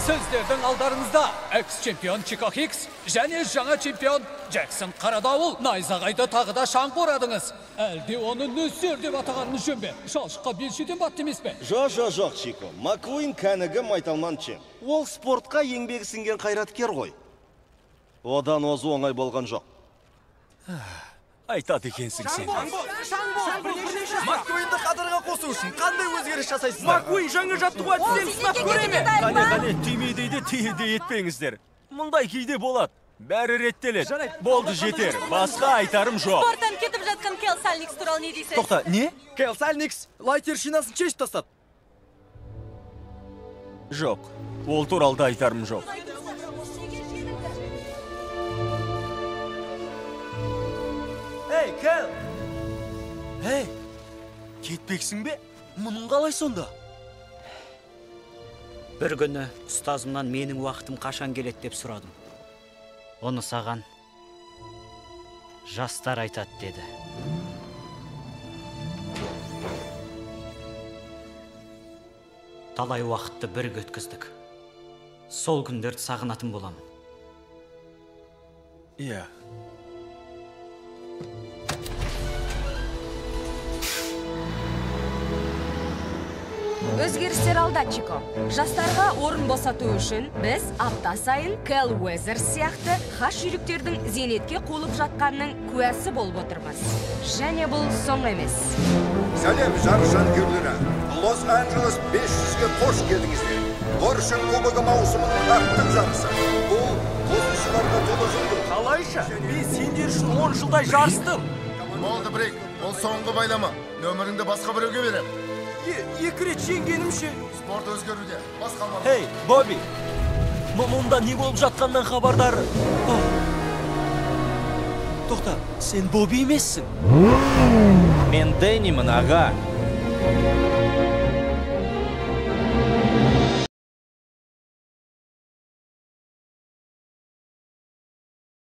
Сіздердің алдарыңызда экс-чемпион Чико Хикс және жаңа чемпион Джексон Қарадауыл найзағайды тағы да шаңғы орадыңыз. Әлде оны нөсер деп атағаныңыз жөн бе? Шалшыққа белшеден батты емес пе? Жоқ, Чико. Маккуин кәнігі майталман чем. Ол спортқа еңбегі сіңген қайраткер ғой. Одан озу оңай болған жоқ. Айтады екенсің сен. Маккуинді қадырға қосу үшін қандай өзгеріс жасайсыздар? Маккуин жаңа жаттығу әдістерін сынап көре ме? Қане, түймейді түйеде етпеңіздер. Мұндай кейде болады. Бәрі реттеледі. Болды жетер. Басқа айтарым жоқ. Спорттан кетіп жатқан Кел Сальникс туралы не дейсіз? Тоқта, не? Кел Сальникс лайтер шинасын шешіп тастады. Жоқ. Ол туралы айтарым жоқ. Эй, Кел! Эй, кетпексің бе? Мұның қалай сонда? Бір күні ұстазымнан менің уақытым қашан келеді деп сұрадым. Оны саған жастар айтады деді. Талай уақытты бірге өткіздік. Сол күндерді сағынатын боламын. Иә. Өзгерістер алда, Чико. Жастарға орын босату үшін біз апта сайын Кел Уэзер сияқты хаш жүйріктердің зейнетке қолып жатқанның куәсі болып отырмыз. Және бұл соң емес. Сәлем жарыс жанкүйерлері. Лос-Анджелес 500-ге қош келдіңіздер. Порше кубогы маусымының ақтық жарысы. Бұл қосушыларға толы жылды. Қалайша? Мен сендер үшін 10 жылдай жарыстым. Болды Брейк, ол соңғы байлама. Нөміріңді басқа біреуге берем. Екі рет жеңгенімше. Спорт өзгеруде, басқа алмады. Хей, Бобби! Мұнда не болып жатқаннан хабардары? Тоқта, сен Бобби емессің? Мен Дэннимін, аға.